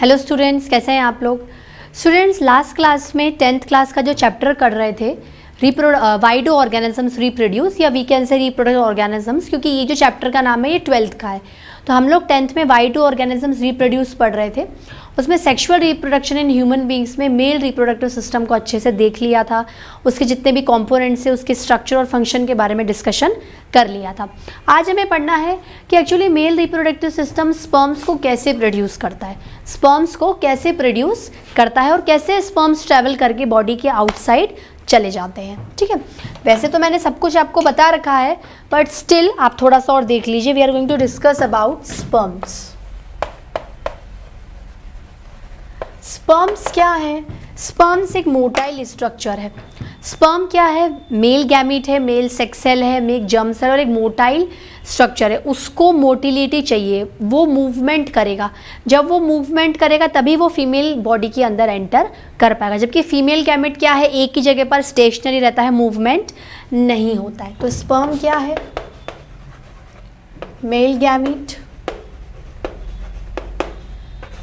Hello students, कैसे हैं आप लोग। स्टूडेंट्स, लास्ट क्लास में 10th क्लास का जो चैप्टर कर रहे थे वाई डू ऑर्गेनिजम्स रिप्रोड्यूस, या we can say reproduce organisms, क्योंकि ये जो चैप्टर का नाम है ये 12th का है। तो हम लोग 10th में वाई डू ऑर्गेनिजम्स रिप्रोड्यूस पढ़ रहे थे। उसमें sexual reproduction in human beings में मेल रिप्रोडक्टिव सिस्टम को अच्छे से देख लिया था, उसके जितने भी कंपोनेंट्स है उसके स्ट्रक्चर और फंक्शन के बारे में डिस्कशन कर लिया था। आज हमें पढ़ना है कि actually male reproductive system sperms को कैसे प्रोड्यूस करता है, स्पर्म्स को कैसे प्रोड्यूस करता है और कैसे स्पर्म्स ट्रैवल करके बॉडी के आउटसाइड चले जाते हैं। ठीक है, वैसे तो मैंने सब कुछ आपको बता रखा है, बट स्टिल आप थोड़ा सा और देख लीजिए। We are going to discuss about sperms. Sperms क्या है? स्पर्म्स एक मोटाइल स्ट्रक्चर है। स्पर्म क्या है? मेल गैमीट है, मेल सेक्स सेल है, मेल जर्म सेल और एक मोटाइल स्ट्रक्चर है। उसको मोटिलिटी चाहिए, वो मूवमेंट करेगा। जब वो मूवमेंट करेगा तभी वो फीमेल बॉडी के अंदर एंटर कर पाएगा, जबकि फीमेल गैमीट क्या है, एक ही जगह पर स्टेशनरी रहता है, मूवमेंट नहीं होता है। तो स्पर्म क्या है? मेल गैमीट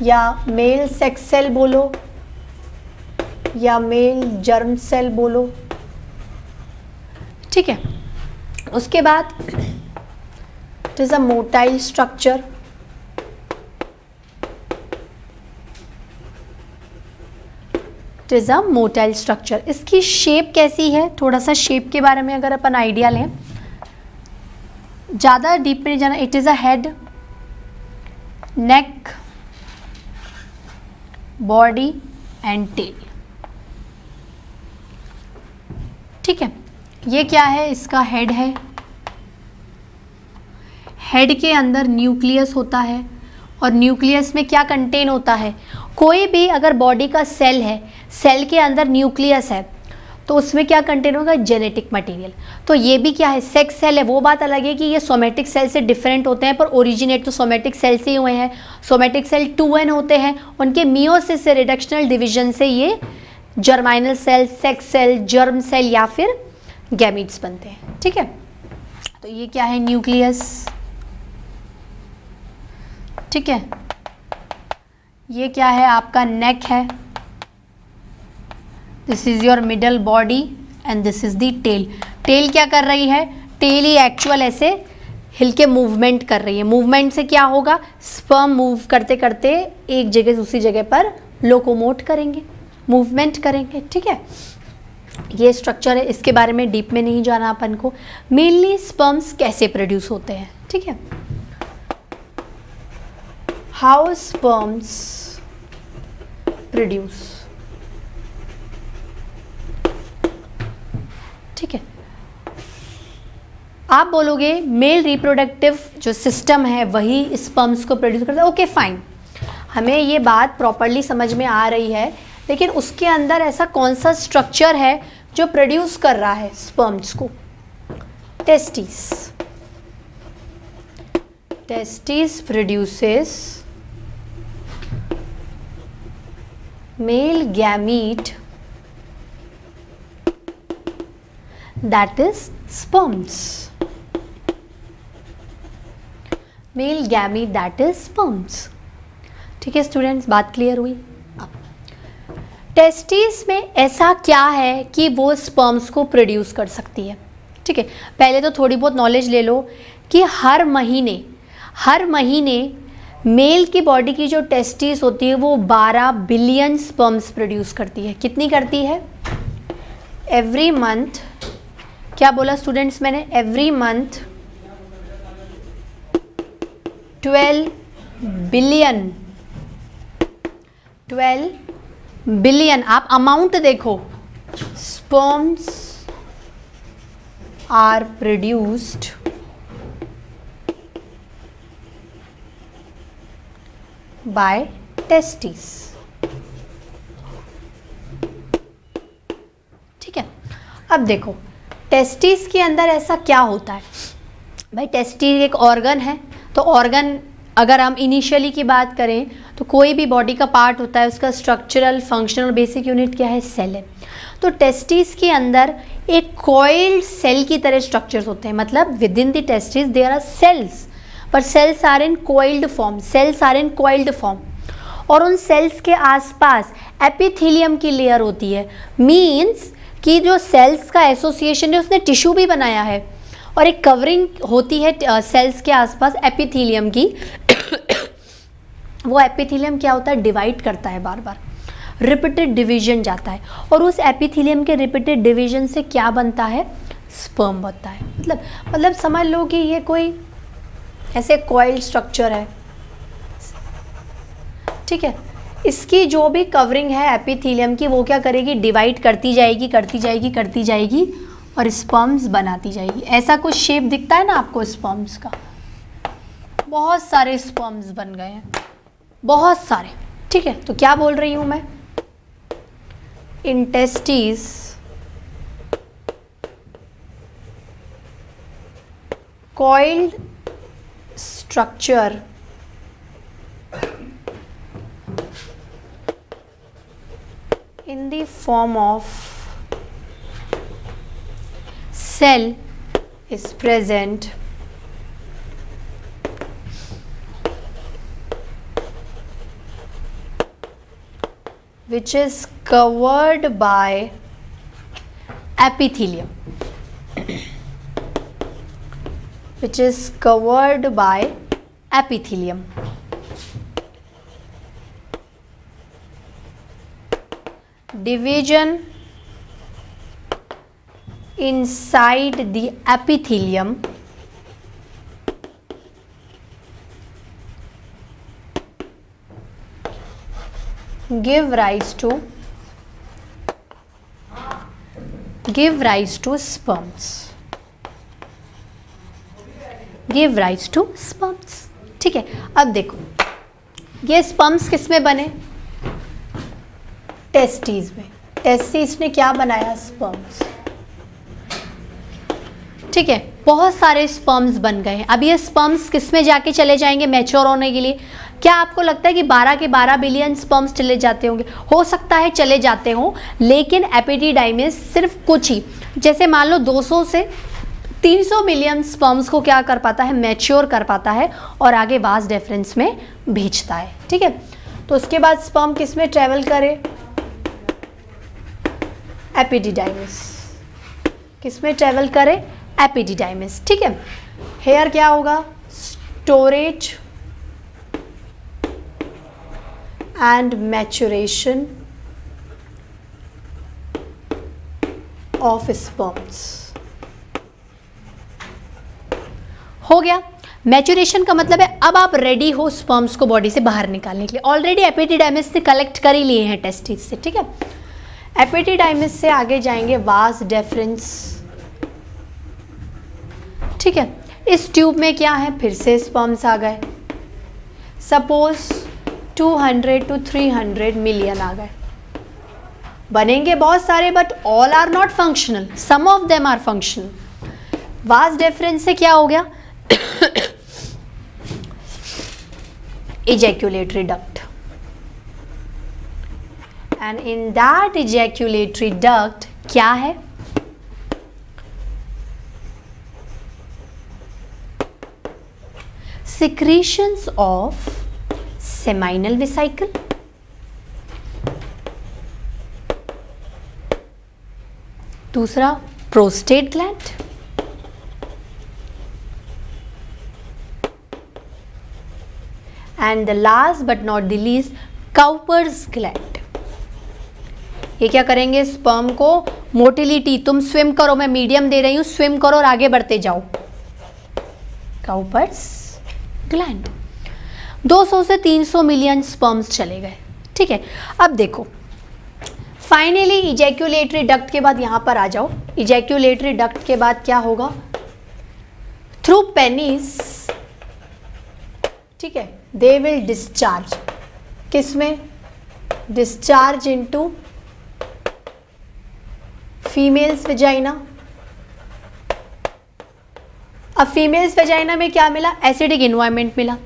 या मेल सेक्स सेल बोलो या मेल जर्म सेल बोलो। ठीक है, उसके बाद it is a motile structure. It is a motile structure. इसकी शेप कैसी है? थोड़ा सा शेप के बारे में अगर अपन आइडिया लें, ज़्यादा डीप में नहीं जाना। It is a head, neck, body and tail. ठीक है, ये क्या है? इसका हेड है। हेड के अंदर न्यूक्लियस होता है और न्यूक्लियस में क्या कंटेन होता है? कोई भी अगर बॉडी का सेल है, सेल के अंदर न्यूक्लियस है तो उसमें क्या कंटेन होगा? Genetic material. तो ये भी क्या है? सेक्स सेल है। वो बात अलग है कि ये सोमेटिक सेल से डिफरेंट होते हैं, पर ओरिजिनेट तो सोमेटिक सेल से ही हुए हैं। सोमेटिक सेल 2n होते हैं, उनके मियोसिस से रिडक्शनल डिवीजन से ये germinal cell, sex cell, germ cell या फिर गैमीट्स बनते हैं। ठीक है, तो ये क्या है? न्यूक्लियस। ठीक है, ये क्या है? आपका नेक है। This is your middle body and this is the tail. Tail क्या कर रही है? टेल ही एक्चुअल ऐसे हिल के मूवमेंट कर रही है। मूवमेंट से क्या होगा? स्पर्म मूव करते करते एक जगह से दूसरी जगह पर लोकोमोट करेंगे, मूवमेंट करेंगे। ठीक है, ये स्ट्रक्चर है, इसके बारे में डीप में नहीं जाना अपन को। मेनली स्पर्म्स कैसे प्रोड्यूस होते हैं। ठीक है, हाउ स्पर्म्स प्रोड्यूस। ठीक है, आप बोलोगे मेल रिप्रोडक्टिव जो सिस्टम है वही स्पर्म्स को प्रोड्यूस करता है। ओके फाइन, हमें ये बात प्रॉपरली समझ में आ रही है, लेकिन उसके अंदर ऐसा कौन सा स्ट्रक्चर है जो प्रोड्यूस कर रहा है स्पर्म्स को? Testis. Testis produces male gamete that is sperms. Male gamete that is sperms. ठीक है स्टूडेंट्स, बात क्लियर हुई? टेस्टिस में ऐसा क्या है कि वो स्पर्म्स को प्रोड्यूस कर सकती है? ठीक है, पहले तो थोड़ी बहुत नॉलेज ले लो कि हर महीने मेल की बॉडी की जो टेस्टिस होती है वो 12 बिलियन स्पर्म्स प्रोड्यूस करती है। कितनी करती है? Every month. क्या बोला स्टूडेंट्स मैंने? Every month 12 billion. 12 बिलियन। आप अमाउंट देखो, sperms are produced by testis. ठीक है, अब देखो टेस्टिस के अंदर ऐसा क्या होता है भाई? टेस्टिस एक ऑर्गन है, तो ऑर्गन अगर हम इनिशियली की बात करें तो कोई भी बॉडी का पार्ट होता है, उसका स्ट्रक्चरल, फंक्शनल, बेसिक यूनिट क्या है? सेल है। तो टेस्टिस के अंदर एक कॉइल्ड सेल की तरह स्ट्रक्चर्स होते हैं, मतलब within the testis there are cells, पर cells are in coiled form, cells are in coiled form. और उन सेल्स के आसपास एपिथेलियम की लेयर होती है। मीन्स कि जो सेल्स का एसोसिएशन है उसने टिश्यू भी बनाया है और एक कवरिंग होती है सेल्स के आसपास एपिथेलियम की। वो एपिथेलियम क्या होता है, डिवाइड करता है, बार बार रिपीटेड डिवीजन जाता है और उस एपिथेलियम के रिपीटेड डिवीजन से क्या बनता है, स्पर्म बनता है। मतलब समझ लो कि ये कोई ऐसे कॉइल स्ट्रक्चर है, ठीक है। इसकी जो भी कवरिंग है एपिथेलियम की वो क्या करेगी, डिवाइड करती जाएगी करती जाएगी करती जाएगी और स्पर्म्स बनाती जाएगी। ऐसा कुछ शेप दिखता है ना आपको स्पर्म्स का, बहुत सारे स्पर्म्स बन गए हैं, बहुत सारे, ठीक है। तो क्या बोल रही हूं मैं, इंटेस्टिस coiled structure in the form of cell is present which is covered by epithelium, which is covered by epithelium. Division inside the epithelium give rise to sperms, give rise to sperms, ठीक है। अब देखो ये sperms किस में बने, testis में। Testis ने क्या बनाया, स्पर्म्स, ठीक है। बहुत सारे स्पर्म्स बन गए हैं। अब ये स्पर्म्स किस में जाके चले जाएंगे मैच्योर होने के लिए। क्या आपको लगता है कि 12 के 12 बिलियन स्पर्म्स चले जाते होंगे, हो सकता है चले जाते हों, लेकिन एपिडिडाइमिस सिर्फ कुछ ही, जैसे मान लो 200 से 300 मिलियन स्पर्म्स को क्या कर पाता है, मैच्योर कर पाता है और आगे वास डेफरेंस में भेजता है, ठीक है। तो उसके बाद स्पर्म किस में ट्रेवल करे, एपिडिडाइमिस, किस में ट्रेवल करे, एपिडिडाइमिस, ठीक है। हेयर क्या होगा, storage and maturation of sperms. हो गया। मैच्योरेशन का मतलब है अब आप रेडी हो स्पर्म्स को बॉडी से बाहर निकालने के लिए। ऑलरेडी एपिडिडाइमिस से कलेक्ट कर ही लिए हैं टेस्टिस से, ठीक है। एपिडिडाइमिस से आगे जाएंगे वास डेफरेंस, ठीक है। इस ट्यूब में क्या है, फिर से स्पर्म्स आ गए, सपोज 200 to 300 मिलियन आ गए। बनेंगे बहुत सारे but all are not functional, some of them are functional. Vas deferens से क्या हो गया, ejaculatory duct, and in that ejaculatory duct क्या है, secretions of seminal vesicle, दूसरा prostate gland, and the last but not the least Cowper's gland। ये क्या करेंगे, स्पर्म को मोटिलिटी, तुम स्विम करो, मैं मीडियम दे रही हूँ, स्विम करो और आगे बढ़ते जाओ, काउपर्स ग्लैंड। 200 से 300 मिलियन स्पर्म्स चले गए, ठीक है। अब देखो फाइनली इजैक्यूलेटरी डक्ट के बाद यहाँ पर आ जाओ। इजैक्यूलेटरी डक्ट के बाद क्या होगा, थ्रू पेनिस, ठीक है, दे विल डिस्चार्ज, किस में, डिस्चार्ज इनटू फीमेल्स वेजाइना। अब फीमेल्स वेजाइना में क्या मिला, एसिडिक एनवायरनमेंट मिला।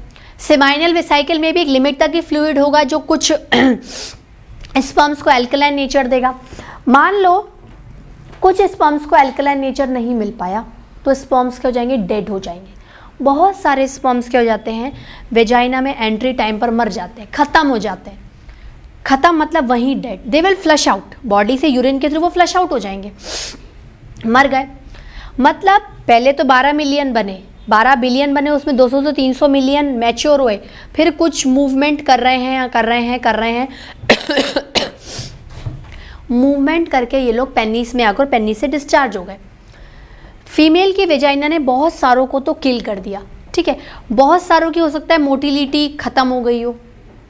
सेमाइनल वेसाइकल में भी एक लिमिट तक ही फ्लूइड होगा जो कुछ स्पर्म्स को एल्कलाइन नेचर देगा। मान लो कुछ स्पर्म्स को एल्कलाइन नेचर नहीं मिल पाया तो स्पर्म्स क्या हो जाएंगे, डेड हो जाएंगे। बहुत सारे स्पर्म्स क्या हो जाते हैं, वेजाइना में एंट्री टाइम पर मर जाते हैं, ख़त्म हो जाते हैं। ख़त्म मतलब वहीं dead, they will flush out, body से यूरिन के थ्रू वो फ्लश आउट हो जाएंगे, मर गए। मतलब पहले तो 12 मिलियन बने, 12 बिलियन बने, उसमें 200 से 300 मिलियन मैच्योर हुए, फिर कुछ मूवमेंट कर रहे हैं मूवमेंट करके ये लोग पेनिस में आकर पेनिस से डिस्चार्ज हो गए। फीमेल की वेजाइना ने बहुत सारों को तो किल कर दिया, ठीक है, बहुत सारों की हो सकता है मोटिलिटी ख़त्म हो गई हो,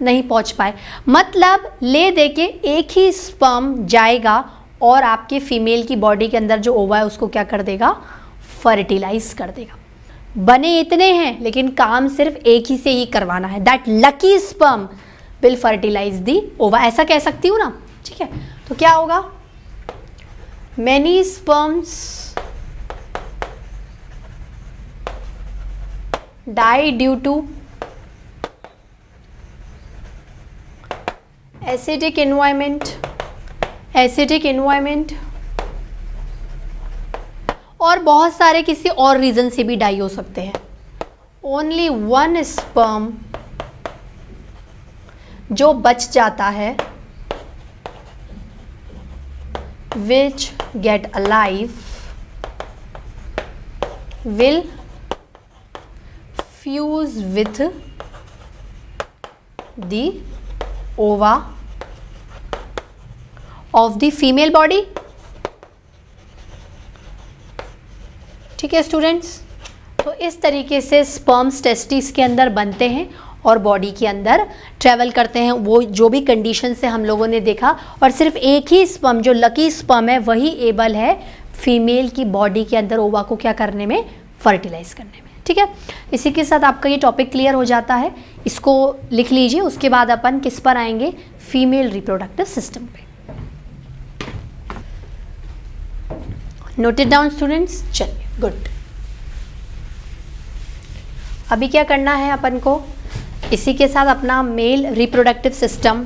नहीं पहुंच पाए। मतलब ले दे के एक ही स्पर्म जाएगा और आपके फीमेल की बॉडी के अंदर जो ओवा है उसको क्या कर देगा, फर्टिलाइज कर देगा। बने इतने हैं लेकिन काम सिर्फ एक ही से ही करवाना है, that lucky sperm will fertilise the ova, ऐसा कह सकती हूँ ना, ठीक है। तो क्या होगा, many sperms die due to acidic environment और बहुत सारे किसी और रीज़न से भी डाई हो सकते हैं। ओनली वन स्पर्म जो बच जाता है which get alive will fuse with the ova of the female body, ठीक है स्टूडेंट्स। तो इस तरीके से स्पर्म्स टेस्टिस के अंदर बनते हैं और बॉडी के अंदर ट्रैवल करते हैं, वो जो भी कंडीशन से हम लोगों ने देखा, और सिर्फ एक ही स्पर्म जो लकी स्पर्म है वही एबल है फीमेल की बॉडी के अंदर ओवा को क्या करने में, फर्टिलाइज करने में, ठीक है। इसी के साथ आपका ये टॉपिक क्लियर हो जाता है, इसको लिख लीजिए। उसके बाद अपन किस पर आएंगे, फीमेल रिप्रोडक्टिव सिस्टम पे। नोटेड डाउन स्टूडेंट्स, चलिए गुड। अभी क्या करना है अपन को, इसी के साथ अपना male reproductive system,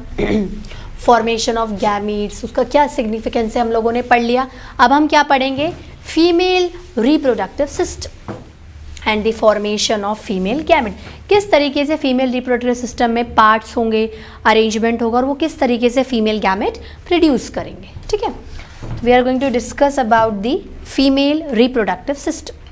formation of gametes, उसका क्या सिग्निफिकेंस है हम लोगों ने पढ़ लिया। अब हम क्या पढ़ेंगे, female reproductive system and the formation of female gamete. किस तरीके से फीमेल रिप्रोडक्टिव सिस्टम में पार्ट्स होंगे, अरेंजमेंट होगा, और वो किस तरीके से फीमेल गैमेट प्रोड्यूस करेंगे, ठीक है। We are going to discuss about the female reproductive system.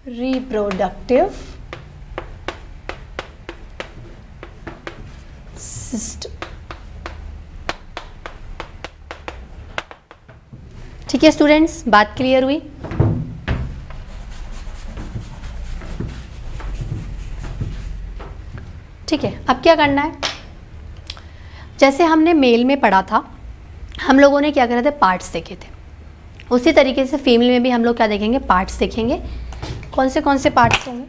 Reproductive system, ठीक है स्टूडेंट्स, बात क्लियर हुई। ठीक है, अब क्या करना है, जैसे हमने मेल में पढ़ा था, हम लोगों ने क्या करे थे, पार्ट्स देखे थे, उसी तरीके से फीमेल में भी हम लोग क्या देखेंगे, पार्ट्स देखेंगे। कौन से पार्ट्स होंगे,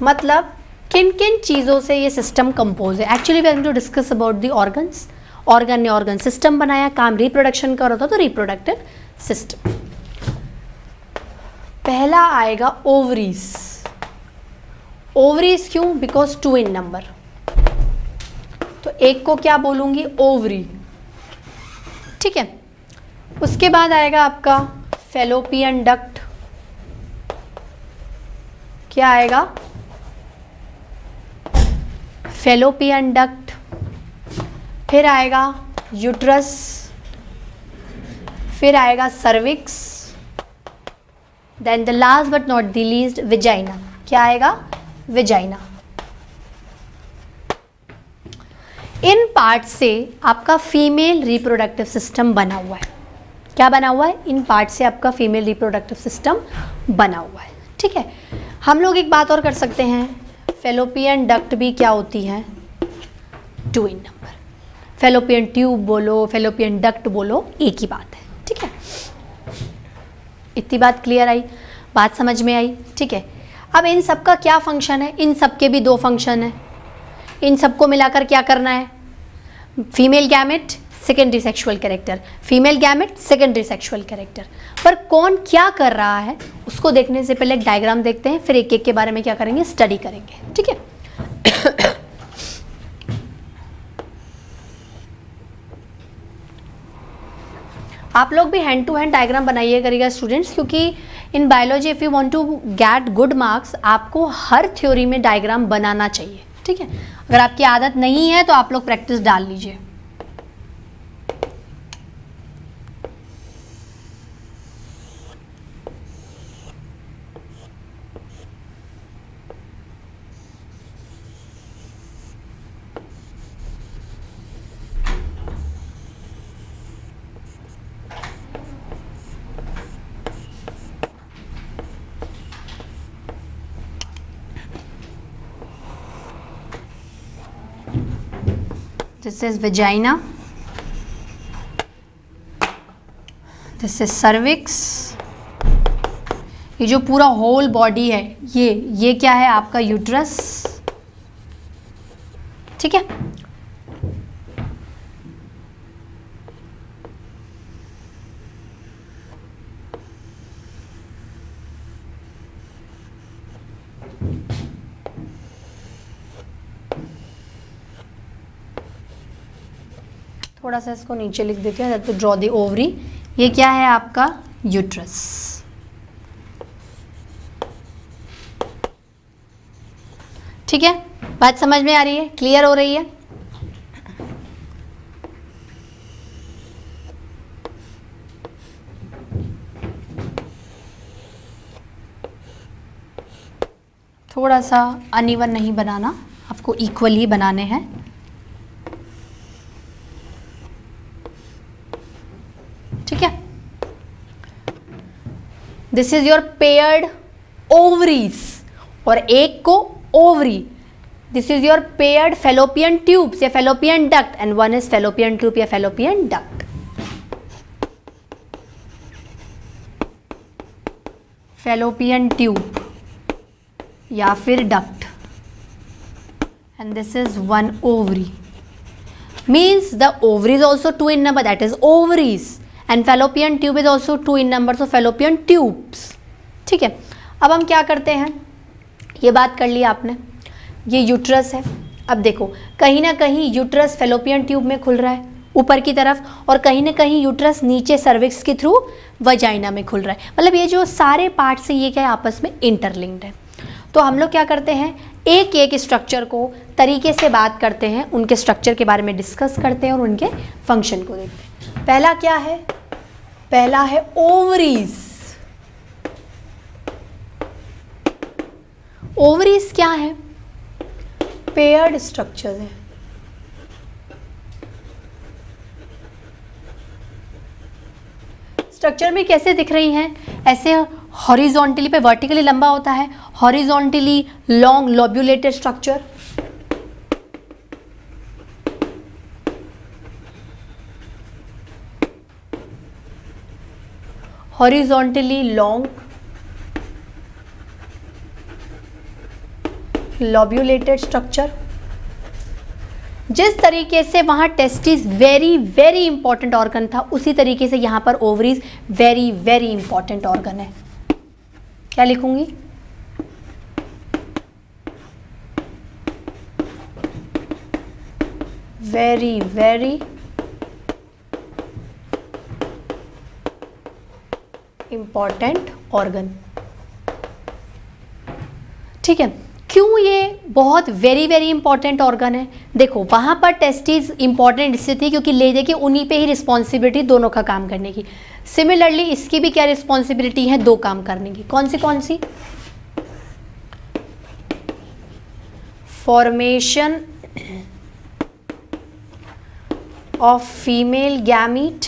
मतलब किन किन चीज़ों से ये सिस्टम कंपोज है। Actually we are going to discuss about the organs. Organ ने ऑर्गन सिस्टम बनाया, काम रिप्रोडक्शन का होता, तो रिप्रोडक्टिव सिस्टम। पहला आएगा ओवरीज। ओवरीज क्यों, बिकॉज 2 इन नंबर, तो एक को क्या बोलूंगी, ओवरी, ठीक है। उसके बाद आएगा आपका फैलोपियन डक्ट, क्या आएगा, फैलोपियन डक्ट, फिर आएगा यूट्रस, फिर आएगा cervix, then the last but not the least vagina, क्या आएगा, विजाइना। इन पार्ट से आपका फीमेल रिप्रोडक्टिव सिस्टम बना हुआ है। क्या बना हुआ है, इन पार्ट से आपका फीमेल रिप्रोडक्टिव सिस्टम बना हुआ है, ठीक है। हम लोग एक बात और कर सकते हैं, फैलोपियन डक्ट भी क्या होती है, 2 इन नंबर। फैलोपियन ट्यूब बोलो, फैलोपियन डक्ट बोलो, एक ही बात है, ठीक है। इतनी बात क्लियर आई, बात समझ में आई, ठीक है। अब इन सब का क्या फंक्शन है, इन सब के भी 2 फंक्शन है। इन सबको मिलाकर क्या करना है, female gamete secondary sexual character, female gamete secondary sexual character. पर कौन क्या कर रहा है उसको देखने से पहले एक डायग्राम देखते हैं, फिर एक एक के बारे में क्या करेंगे, स्टडी करेंगे, ठीक है। आप लोग भी हैंड टू हैंड डायग्राम बनाइए करिएगा स्टूडेंट्स, क्योंकि in biology if you want to get good marks आपको हर थ्योरी में डायग्राम बनाना चाहिए, ठीक है। अगर आपकी आदत नहीं है तो आप लोग प्रैक्टिस डाल लीजिए। This is vagina, this is cervix। ये जो पूरा होल बॉडी है ये क्या है आपका यूट्रस, ठीक है। थोड़ा सा इसको नीचे लिख देते हैं तो ड्रॉ द ओवरी। ये क्या है आपका यूट्रस, ठीक है। बात समझ में आ रही है, क्लियर हो रही है। थोड़ा सा अनइवन नहीं बनाना, आपको इक्वल ही बनाने हैं। ठीक है, this is your paired ovaries और एक को ovary. This is your paired fallopian tubes या fallopian duct and one is fallopian tube या फेलोपियन डक्ट। फेलोपियन ट्यूब या फिर duct and this is one ovary. Means the ovary is also 2 in number, that is ovaries, and fallopian tube is also 2 in number, so fallopian tubes। ठीक है, अब हम क्या करते हैं, ये बात कर ली आपने, ये यूट्रस है। अब देखो कहीं ना कहीं यूट्रस फेलोपियन ट्यूब में खुल रहा है ऊपर की तरफ, और कहीं ना कहीं यूट्रस नीचे सर्विक्स के थ्रू वजाइना में खुल रहा है। मतलब ये जो सारे पार्ट से ये क्या आपस में इंटरलिंक्ड है। तो हम लोग क्या करते हैं, एक एक स्ट्रक्चर को तरीके से बात करते हैं, उनके स्ट्रक्चर के बारे में डिस्कस करते हैं और उनके फंक्शन को देखते हैं। पहला क्या है, पहला है ओवरीज। ओवरीज क्या है, पेयर्ड स्ट्रक्चर है। स्ट्रक्चर में कैसे दिख रही हैं, ऐसे हॉरिजॉन्टली पे वर्टिकली लंबा होता है, horizontally long lobulated structure, horizontally long lobulated structure. जिस तरीके से वहां testis very very important organ था, उसी तरीके से यहां पर ovaries very very important organ है। क्या लिखूंगी, वेरी वेरी इंपॉर्टेंट ऑर्गन। ठीक है, क्यों ये बहुत वेरी वेरी इंपॉर्टेंट ऑर्गन है, देखो वहां पर टेस्टिस इंपॉर्टेंट इससे थी क्योंकि ले दे के उन्हीं पे ही रिस्पॉन्सिबिलिटी दोनों का काम करने की। सिमिलरली इसकी भी क्या रिस्पॉन्सिबिलिटी है, दो काम करने की। कौन सी, formation of female gamete,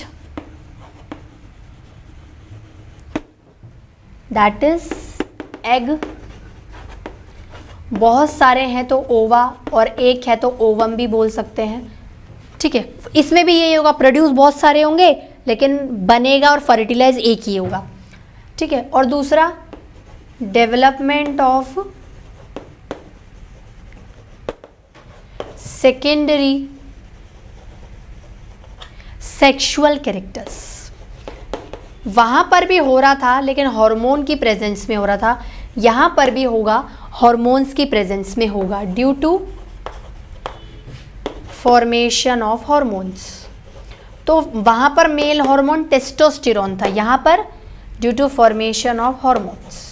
that is egg. बहुत सारे हैं तो ओवा, और एक है तो ओवम भी बोल सकते हैं। ठीक है, इसमें भी यही होगा, प्रोड्यूस बहुत सारे होंगे लेकिन बनेगा और फर्टिलाइज एक ही होगा। ठीक है, और दूसरा development of secondary sexual characters. वहाँ पर भी हो रहा था लेकिन हार्मोन की प्रेजेंस में हो रहा था, यहाँ पर भी होगा हार्मोन्स की प्रेजेंस में होगा, due to formation of hormones. तो वहाँ पर मेल हार्मोन टेस्टोस्टेरोन था, यहाँ पर due to formation of hormones.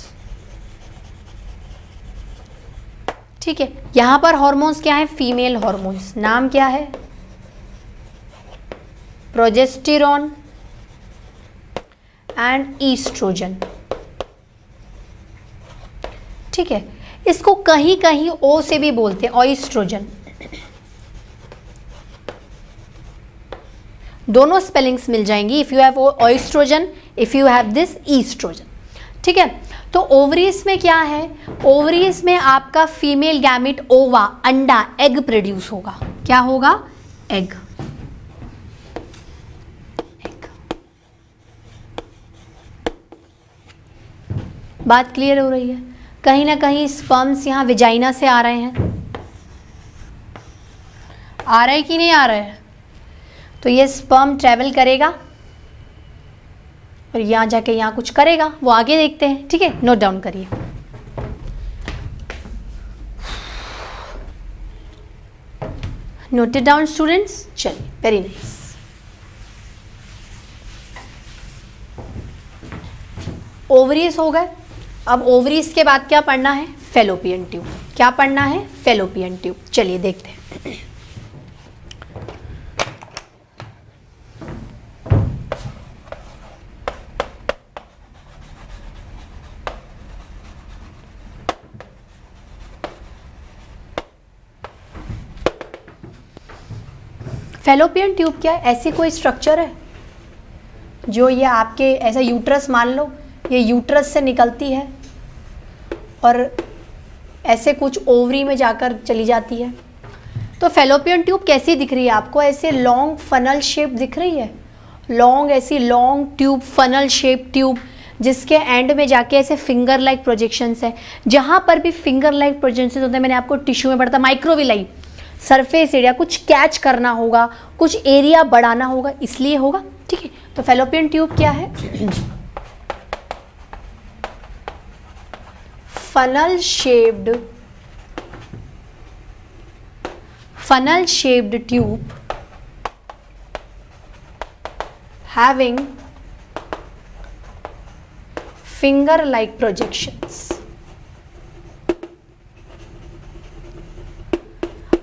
ठीक है, यहाँ पर हार्मोन्स क्या है, फीमेल हार्मोन्स, नाम क्या है, प्रोजेस्टेरोन एंड ईस्ट्रोजन। ठीक है, इसको कहीं कहीं ओ से भी बोलते हैं, ऑइस्ट्रोजन। दोनों स्पेलिंग्स मिल जाएंगी, if you have oestrogen, if you have this oestrogen. ठीक है, तो ओवरीज में क्या है, ओवरीज में आपका फीमेल गैमिट ओवा, अंडा, एग प्रोड्यूस होगा। क्या होगा, एग। बात क्लियर हो रही है? कहीं ना कहीं स्पर्म्स यहाँ विजाइना से आ रहे हैं, आ रहे कि नहीं आ रहे हैं? तो ये स्पर्म ट्रेवल करेगा और यहाँ जाके यहाँ कुछ करेगा, वो आगे देखते हैं। ठीक है, नोट डाउन करिए। नोटेड डाउन स्टूडेंट्स, चलिए, वेरी नाइस। ओवरीज हो गए। अब ओवरीज के बाद क्या पढ़ना है, फैलोपियन ट्यूब। क्या पढ़ना है, फैलोपियन ट्यूब। चलिए देखते हैं। फैलोपियन ट्यूब क्या है, ऐसी कोई स्ट्रक्चर है जो ये आपके, ऐसा यूट्रस मान लो, ये यूट्रस से निकलती है और ऐसे कुछ ओवरी में जाकर चली जाती है। तो फैलोपियन ट्यूब कैसी दिख रही है आपको, ऐसे लॉन्ग फनल शेप दिख रही है, लॉन्ग, ऐसी long tube, funnel shape tube, जिसके एंड में जाके ऐसे फिंगर लाइक प्रोजेक्शंस है। जहाँ पर भी फिंगर लाइक प्रोजेक्शंस होते हैं, मैंने आपको टिश्यू में पढ़ा था, माइक्रोविलाई, सरफेस एरिया, कुछ कैच करना होगा, कुछ एरिया बढ़ाना होगा, इसलिए होगा। ठीक है, तो फैलोपियन ट्यूब क्या है, funnel shaped tube having finger like projections।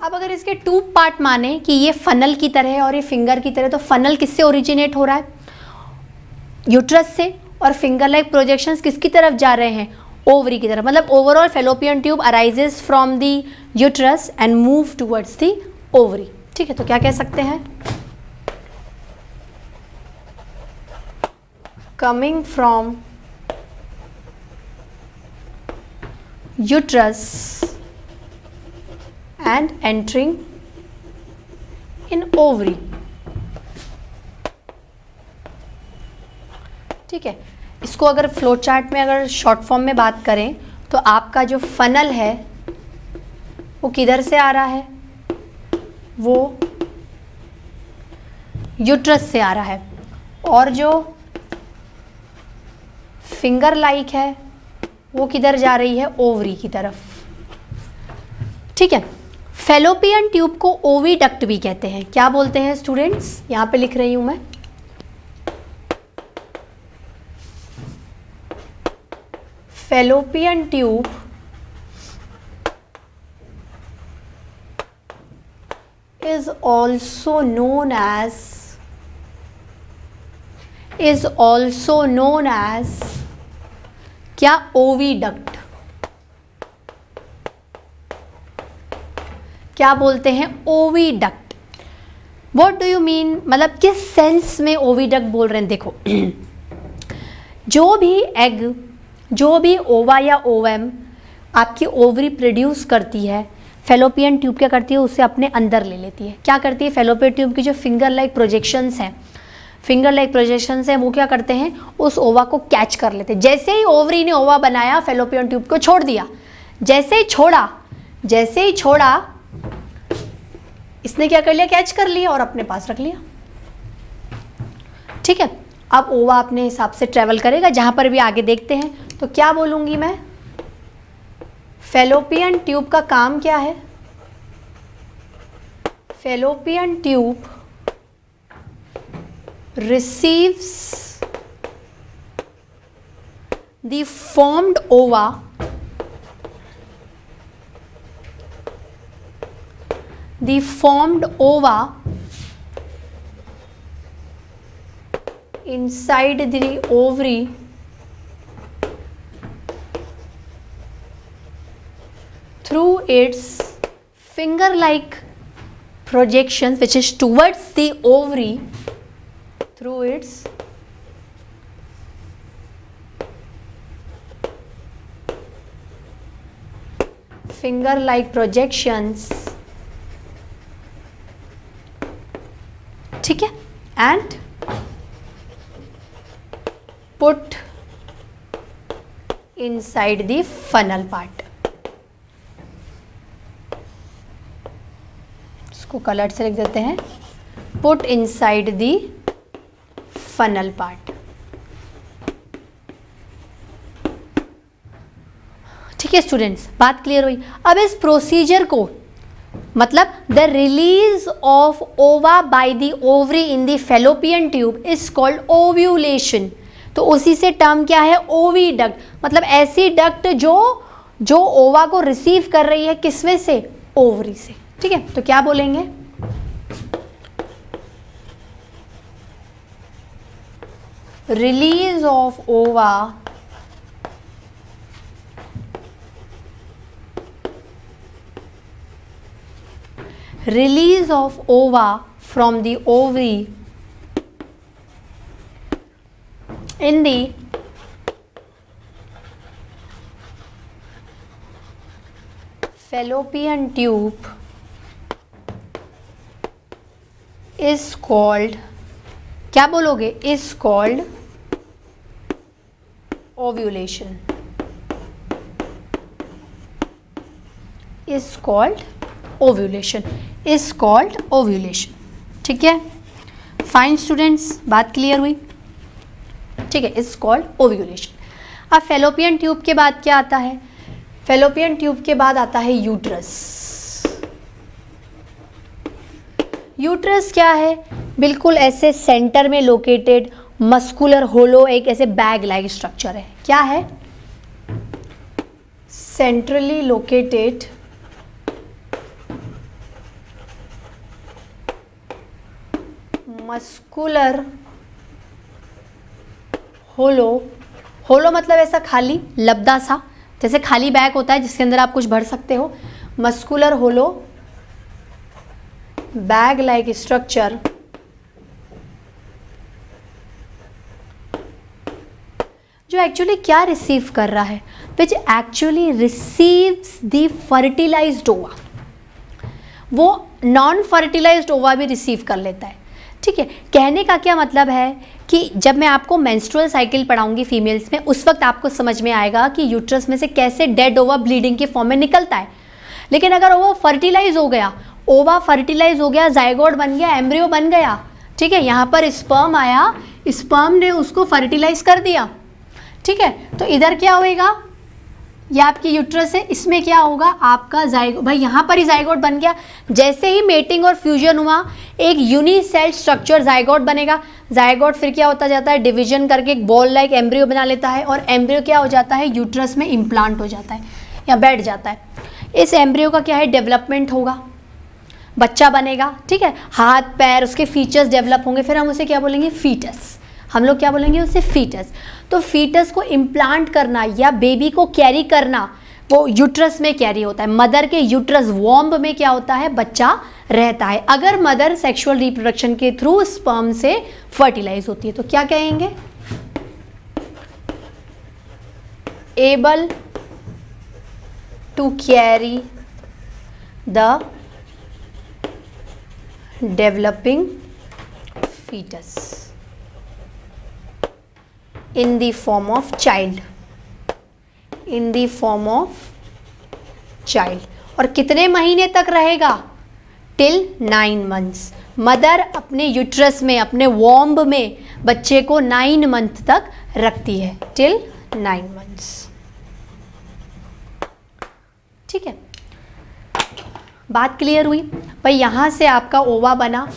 अब अगर इसके टू पार्ट माने कि ये फनल की तरह है और ये फिंगर की तरह, तो फनल किससे ओरिजिनेट हो रहा है, यूट्रस से, और फिंगर लाइक प्रोजेक्शंस किसकी तरफ जा रहे हैं, ओवरी की तरफ। मतलब overall fallopian tube arises from the uterus and move towards the ovary. ठीक है, तो क्या कह सकते हैं, coming from uterus and entering in ovary. ठीक है, इसको अगर फ्लो चार्ट में अगर शॉर्ट फॉर्म में बात करें तो आपका जो फनल है वो किधर से आ रहा है, वो यूट्रस से आ रहा है, और जो फिंगर लाइक है वो किधर जा रही है, ओवरी की तरफ। ठीक है, फैलोपियन ट्यूब को ओविडक्ट भी कहते हैं। क्या बोलते हैं स्टूडेंट्स, यहाँ पे लिख रही हूँ मैं, fallopian tube is also known as क्या, ओविडक्ट। क्या बोलते हैं, oviduct. What do you mean, मतलब किस सेंस में ओविडक्ट बोल रहे हैं। देखो जो भी एग, जो भी ओवा या ओवम आपकी ओवरी प्रोड्यूस करती है, फैलोपियन ट्यूब क्या करती है, उसे अपने अंदर ले लेती है। क्या करती है, फैलोपियन ट्यूब की जो फिंगर लाइक प्रोजेक्शंस हैं, फिंगर लाइक प्रोजेक्शंस हैं, वो क्या करते हैं, उस ओवा को कैच कर लेते हैं। जैसे ही ओवरी ने ओवा बनाया, फैलोपियन ट्यूब को छोड़ दिया, जैसे ही छोड़ा इसने क्या कर लिया, कैच कर लिया और अपने पास रख लिया। ठीक है, अब ओवा अपने हिसाब से ट्रेवल करेगा जहां पर भी आगे देखते हैं। तो क्या बोलूंगी मैं, फैलोपियन ट्यूब का काम क्या है, fallopian tube receives the formed ova inside the ovary through its finger like projections, which is towards the ovary, through its finger like projections, ठीक है, and put inside the funnel part. इसको colour से लिख देते हैं, put inside the funnel part. ठीक है students, बात क्लियर हुई। अब इस प्रोसीजर को, मतलब द रिलीज ऑफ ओवा by the ovary in the fallopian tube is called ovulation. तो उसी से टर्म क्या है, ओवीडक्ट, मतलब ऐसी डक्ट जो ओवा को रिसीव कर रही है, किसमें से, ओवरी से। ठीक है, तो क्या बोलेंगे, release of ova from the ovary in the fallopian tube is called, क्या बोलोगे, is called ovulation, is called ovulation, is called ovulation। ठीक है, फाइन स्टूडेंट्स, बात क्लियर हुई। ठीक है, is called ovulation। अब फैलोपियन ट्यूब के बाद क्या आता है, फैलोपियन ट्यूब के बाद आता है यूट्रस। यूट्रस क्या है, बिल्कुल ऐसे सेंटर में लोकेटेड मस्कुलर होलो एक ऐसे बैग लाइक स्ट्रक्चर है। क्या है, सेंट्रली लोकेटेड मस्कुलर होलो, होलो मतलब ऐसा खाली लबदा सा, जैसे खाली बैग होता है जिसके अंदर आप कुछ भर सकते हो, muscular hollow bag like structure जो एक्चुअली क्या रिसीव कर रहा है, which actually receives the fertilised ova. वो नॉन फर्टिलाइज्ड ओवा भी रिसीव कर लेता है। ठीक है, कहने का क्या मतलब है कि जब मैं आपको मेंस्ट्रुअल साइकिल पढ़ाऊंगी फीमेल्स में, उस वक्त आपको समझ में आएगा कि यूट्रस में से कैसे डेड ओवा ब्लीडिंग के फॉर्म में निकलता है। लेकिन अगर ओवा फर्टिलाइज हो गया, ओवा फर्टिलाइज हो गया, जाइगोट बन गया, एम्ब्रियो बन गया, ठीक है, यहाँ पर स्पर्म आया, स्पर्म ने उसको फर्टिलाइज कर दिया। ठीक है, तो इधर क्या होएगा, ये आपकी यूट्रस है, इसमें क्या होगा, आपका जाइगोट, भाई यहाँ पर ही जाइगोट बन गया। जैसे ही मेटिंग और फ्यूजन हुआ, एक यूनिसेल स्ट्रक्चर जाइगोट बनेगा। जाइगोट फिर क्या होता जाता है, डिवीजन करके एक बॉल लाइक एम्ब्रियो बना लेता है, और एम्ब्रियो क्या हो जाता है, यूट्रस में इम्प्लांट हो जाता है या बैठ जाता है। इस एम्ब्रियो का क्या है, डेवलपमेंट होगा, बच्चा बनेगा। ठीक है, हाथ पैर उसके फीचर्स डेवलप होंगे, फिर हम उसे क्या बोलेंगे, फीटस। हम लोग क्या बोलेंगे उसे, फीटस। तो फीटस को इम्प्लांट करना या बेबी को कैरी करना, वो यूट्रस में कैरी होता है। मदर के यूट्रस वॉम्ब में क्या होता है, बच्चा रहता है। अगर मदर सेक्सुअल रिप्रोडक्शन के थ्रू स्पर्म से फर्टिलाइज होती है तो क्या कहेंगे, able to carry the developing fetus in the form of child, in the form of child। और कितने महीने तक रहेगा, टिल 9 months। मदर अपने यूट्रस में, अपने वॉम्ब में बच्चे को 9 मंथ तक रखती है, टिल 9 मंथ्स। ठीक है, बात क्लियर हुई भाई। यहां से आपका ओवा बना,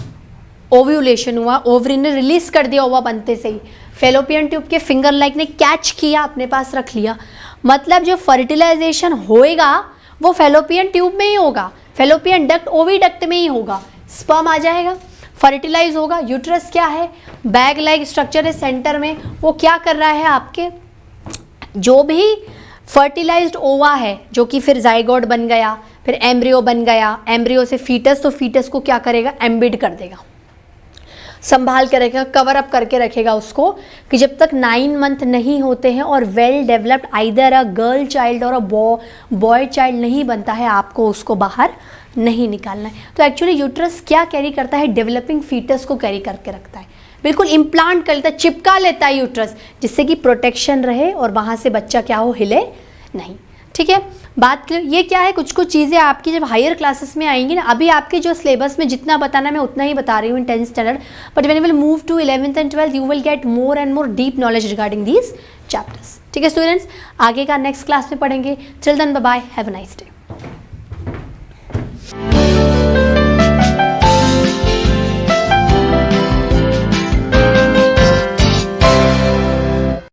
ओव्यूलेशन हुआ, ओवरी ने रिलीज कर दिया ओवा बनते से ही, फेलोपियन ट्यूब के फिंगर लाइक ने कैच किया, अपने पास रख लिया। मतलब जो फर्टिलाइजेशन होएगा वो फेलोपियन ट्यूब में ही होगा, फेलोपियन डक्ट ओविडक्ट में ही होगा। स्पर्म आ जाएगा, फर्टिलाइज होगा। यूट्रस क्या है, बैग लाइक स्ट्रक्चर है सेंटर में, वो क्या कर रहा है, आपके जो भी फर्टिलाइज्ड ओवा है जो कि फिर जाइगोट बन गया, फिर एम्ब्रियो बन गया, एम्ब्रियो से फीटस, तो फीटस को क्या करेगा, एम्बिड कर देगा, संभाल के रखेगा, कवर अप करके रखेगा उसको, कि जब तक 9 मंथ नहीं होते हैं और well developed either a girl child और अ बॉय चाइल्ड नहीं बनता है, आपको उसको बाहर नहीं निकालना है। तो एक्चुअली यूट्रस क्या कैरी करता है, डेवलपिंग फीटस को कैरी करके रखता है, बिल्कुल इम्प्लांट कर लेता है, चिपका लेता है यूट्रस, जिससे कि प्रोटेक्शन रहे और वहाँ से बच्चा क्या हो, हिले नहीं। ठीक है, बात क्लियर। ये क्या है, कुछ कुछ चीज़ें आपकी जब हायर क्लासेस में आएंगी ना, अभी आपके जो सिलेबस में जितना बताना मैं उतना ही बता रही हूँ in 10th standard, but when you will move to 11th and 12th you will get more and more deep knowledge regarding these chapters. ठीक है स्टूडेंट्स, आगे का नेक्स्ट क्लास में पढ़ेंगे। Till then bye bye, have a nice day.